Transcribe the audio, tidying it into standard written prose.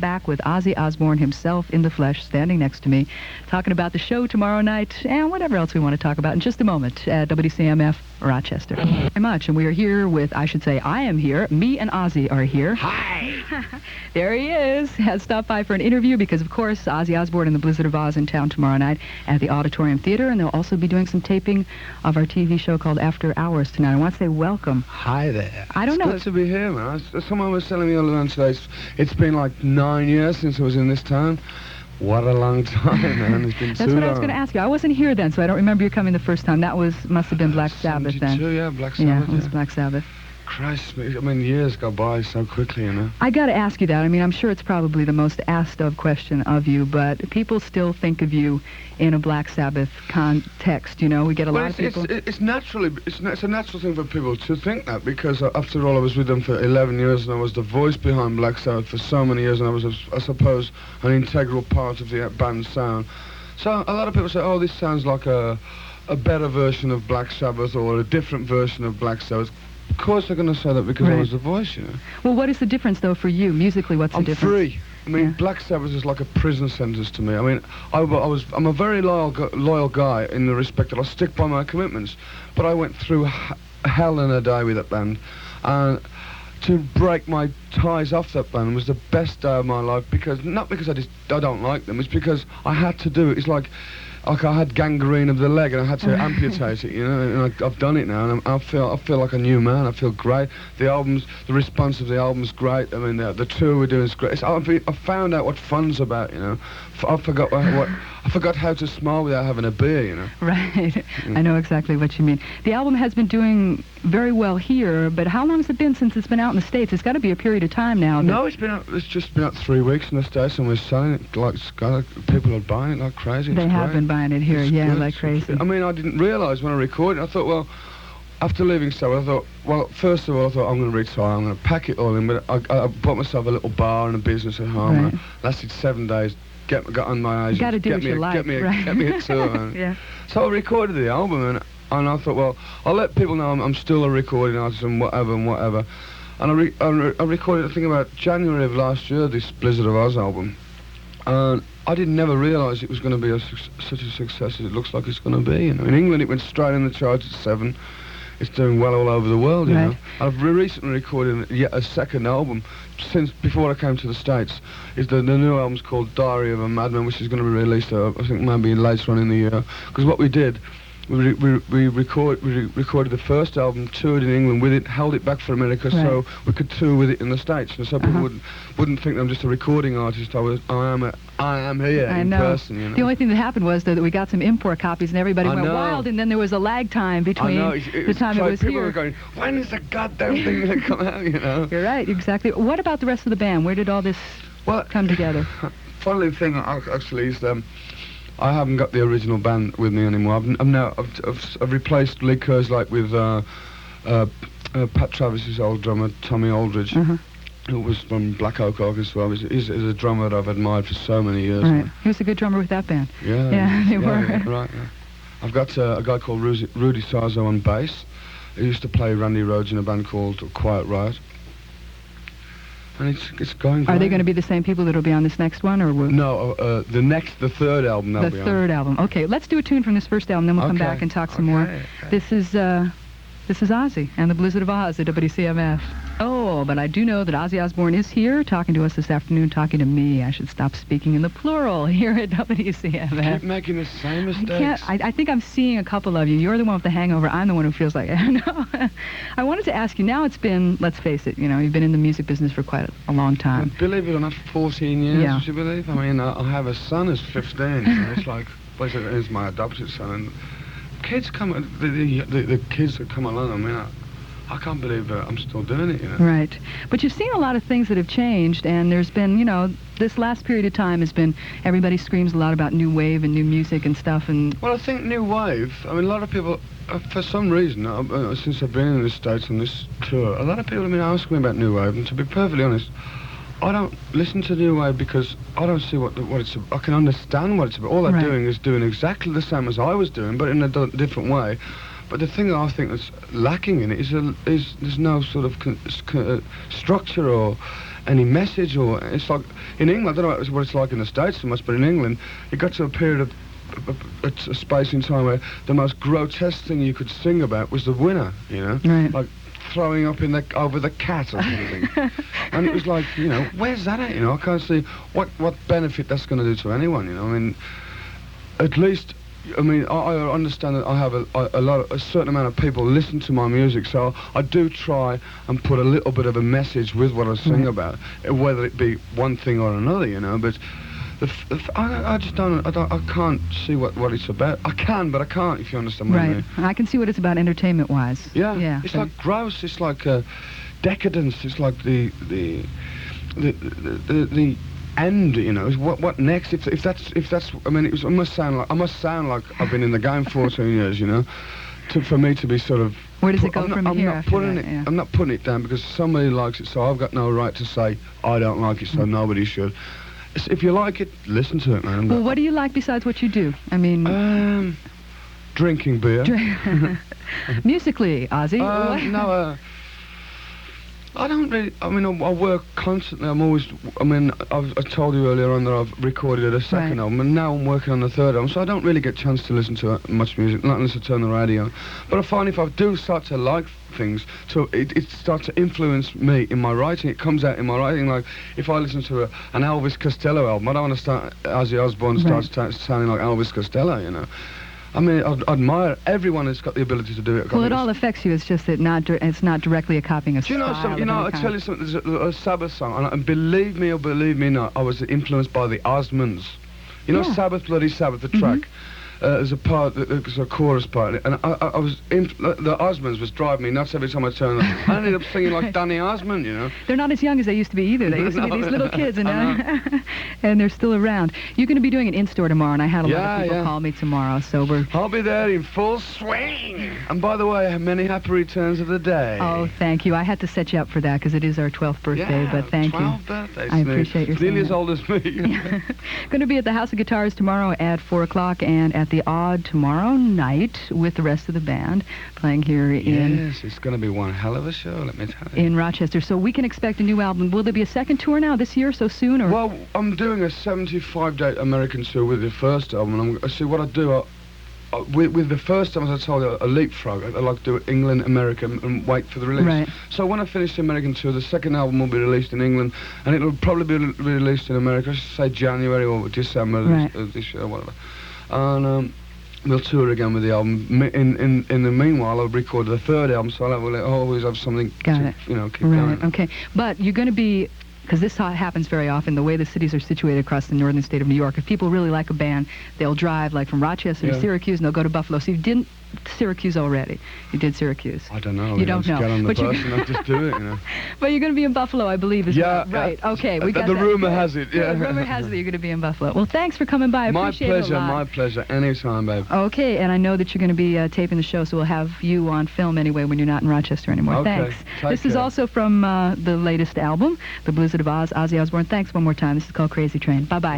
back with Ozzy Osbourne himself in the flesh, standing next to me, talking about the show tomorrow night and whatever else we want to talk about in just a moment at WCMF Rochester. Thank you very much. And we are here with, I should say, I am here. Me and Ozzy are here. Hi! There he is. Has stopped by for an interview because, of course, Ozzy Osbourne and the Blizzard of Oz in town tomorrow night at the Auditorium Theater, and they'll also be doing some taping of our TV show called After Hours tonight. I want to say welcome. Hi there. I don't know. It's good to be here, man. Someone was telling me all around today, it's been like 9 years since I was in this town. What a long time, man. It's been That's too what long. I was going to ask you. I wasn't here then, so I don't remember you coming the first time. That must have been Black Sabbath then. Yeah, Black Sabbath. Yeah, it was Black Sabbath. Christ, I mean, years go by so quickly, you know. I got to ask you that. I mean, I'm sure it's probably the most asked of question of you, but people still think of you in a Black Sabbath context, you know. We get a lot of people. It's a natural thing for people to think that, because after all, I was with them for 11 years, and I was the voice behind Black Sabbath for so many years, and I was, I suppose, an integral part of the band's sound. So a lot of people say, oh, this sounds like a better version of Black Sabbath or a different version of Black Sabbath. Of course they're going to say that because I was the voice, you know. Well, what is the difference, though, for you? Musically, what's the difference? I'm free. I mean, Black Sabbath is like a prison sentence to me. I mean, I'm a very loyal guy in the respect that I stick by my commitments. But I went through hell in a day with that band. And to break my ties off that band was the best day of my life, because, not because I don't like them, it's because I had to do it. It's like I had gangrene of the leg and I had to amputate it, you know, and I've done it now, and I feel like a new man. I feel great. The response of the album's great. I mean, the tour we're doing is great. I found out what fun's about, you know. I forgot how to smile without having a beer, you know. Right. I know exactly what you mean. The album has been doing very well here, but how long has it been since it's been out in the States? It's got to be a period of time now. No, it's just been out 3 weeks in the States, and we're selling it like people are buying it like crazy. They have been buying it here, like crazy. I mean, I didn't realise when I recorded it. I thought, well, after leaving Sabbath, I thought, well, first of all, I thought, I'm going to retire, I'm going to pack it all in, but I bought myself a little bar and a business at home, and I lasted 7 days, got on my agent, got to do what you like, get me a tour, man. Yeah. So I recorded the album, and I thought, well, I'll let people know I'm still a recording artist and whatever. And I recorded, I think, about January of last year, this Blizzard of Oz album. And I never realised it was going to be such a success as it looks like it's going to be. You know, in England, it went straight in the charts at 7. It's doing well all over the world, you know. I've recently recorded yet a second album since before I came to the States. The new album's called Diary of a Madman, which is going to be released, I think, maybe later on in the year. Because what we did, we recorded the first album, toured in England with it, held it back for America, so we could tour with it in the States, and so people wouldn't think I'm just a recording artist. I am here in person, you know. The only thing that happened was that we got some import copies, and everybody went wild, and then there was a lag time between the time it was people here. People were going, when is the goddamn thing going to come out, you know? You're right, exactly. What about the rest of the band? Where did all this come together? Funny thing, actually, is I haven't got the original band with me anymore. I've replaced Lee Kerslake with Pat Travis's old drummer, Tommy Aldridge, who was from Black Oak Orchestra. He's a drummer that I've admired for so many years. Right. He was a good drummer with that band. Yeah, they were. Yeah, right. Yeah. I've got a guy called Rudy Sarzo on bass. He used to play Randy Rhoads in a band called Quiet Riot. And it's going great. Are they going to be the same people that'll be on this next one, or no? The third album. The third album. Okay, let's do a tune from this first album, then we'll come back and talk some more. Okay. This is Ozzy and the Blizzard of Oz at WCMF. Oh, but I do know that Ozzy Osbourne is here talking to us this afternoon, talking to me. I should stop speaking in the plural here at WCMF. Keep making the same mistakes. I think I'm seeing a couple of you. You're the one with the hangover. I'm the one who feels like it. No. I wanted to ask you, now it's been, let's face it, you know, you've been in the music business for quite a long time. And believe it or not, 14 years, would you believe? I mean, I have a son who's 15, so it's like, basically, it's my adopted son, and kids the kids that come along, I mean, I can't believe I'm still doing it, you know. Right. But you've seen a lot of things that have changed, and there's been, you know, this last period of time has been, everybody screams a lot about new wave and new music and stuff, and... Well, I think new wave, I mean, a lot of people, for some reason, since I've been in the States on this tour, a lot of people have been asking me about new wave, and to be perfectly honest, I don't listen to new wave because I don't see what it's about. I can understand what it's about. All they're doing is doing exactly the same as I was doing, but in a different way. But the thing that I think that's lacking in it is there's no sort of structure or any message, or it's like in England. I don't know what it's like in the States so much, but in England, it got to a period of a space in time where the most grotesque thing you could sing about was the winner, you know, like throwing up over the cat or something. And it was like, you know, where's that at? You know, I can't see what benefit that's going to do to anyone. You know, I mean, at least. I mean, I understand that I have a certain amount of people listen to my music, so I do try and put a little bit of a message with what I sing about, whether it be one thing or another, you know. But I just don't. I can't see what it's about. I can, but I can't. If you understand what I mean. I can see what it's about entertainment-wise. Yeah. It's like gross. It's like decadence. It's like the end, you know. What next? If that's I mean, I must sound like I've been in the game 14 years, you know, for me to be sort of. Where does it go from here? I'm not putting it down because somebody likes it, so I've got no right to say I don't like it, so nobody should. If you like it, listen to it, man. Well, what do you like besides what you do? I mean, drinking beer. Musically, Ozzy. No. I don't really. I mean, I work constantly. I'm always. I mean, I told you earlier on that I've recorded a second album, and now I'm working on the third album. So I don't really get a chance to listen to much music, not unless I turn the radio on. But I find if I do start to like things, it starts to influence me in my writing. It comes out in my writing. Like if I listen to an Elvis Costello album, I don't want to start Ozzy Osbourne starts sounding like Elvis Costello, you know. I mean, I admire everyone that's got the ability to do it. Well, it all affects you. It's just that it's not directly a copying of style. Do you know something? You know, I tell you something. There's a Sabbath song, and believe me or believe me not, I was influenced by the Osmonds. You know, Sabbath, Bloody Sabbath, the track. There's a part, there's a chorus part, and I was the Osmonds was driving me nuts every time I turned on. I ended up singing like Danny Osmond, you know. They're not as young as they used to be either. They used to be these little kids, and and they're still around. You're going to be doing an in-store tomorrow, and I had a lot of people call me tomorrow, so I'll be there in full swing. And by the way, many happy returns of the day. Oh, thank you. I had to set you up for that because it is our 12th birthday, but thank you. 12th birthday. I appreciate your nearly as old as me. Going to be at the House of Guitars tomorrow at 4 o'clock, and at the Odd tomorrow night with the rest of the band playing here in... Yes, it's going to be one hell of a show, let me tell you. In Rochester. So we can expect a new album. Will there be a second tour now this year, so soon? Or? Well, I'm doing a 75-day American tour with the first album. And see what I do. With the first time, as I told you, a leapfrog. I like to do England, America, and wait for the release. Right. So when I finish the American tour, the second album will be released in England, and it'll probably be released in America, I should say January or December this year or whatever. And we'll tour again with the album. In the meanwhile, I'll record the third album, so I'll always have something to, you know, keep going. Okay. But you're going to be... Because this happens very often, the way the cities are situated across the northern state of New York. If people really like a band, they'll drive, like, from Rochester to Syracuse, and they'll go to Buffalo. So you didn't Syracuse already. You did Syracuse. I don't know. You don't know. Get on the bus and I'll just do it, you know. But you're going to be in Buffalo, I believe, as well. Right. Okay. We got the rumor has it. The rumor has it that you're going to be in Buffalo. Well, thanks for coming by. I appreciate it a lot. My pleasure. Anytime, babe. Okay, and I know that you're going to be taping the show, so we'll have you on film anyway when you're not in Rochester anymore. Okay. Thanks. This is also from the latest album, The Blizzard of Oz, Ozzy Osbourne. Thanks one more time. This is called Crazy Train. Bye-bye.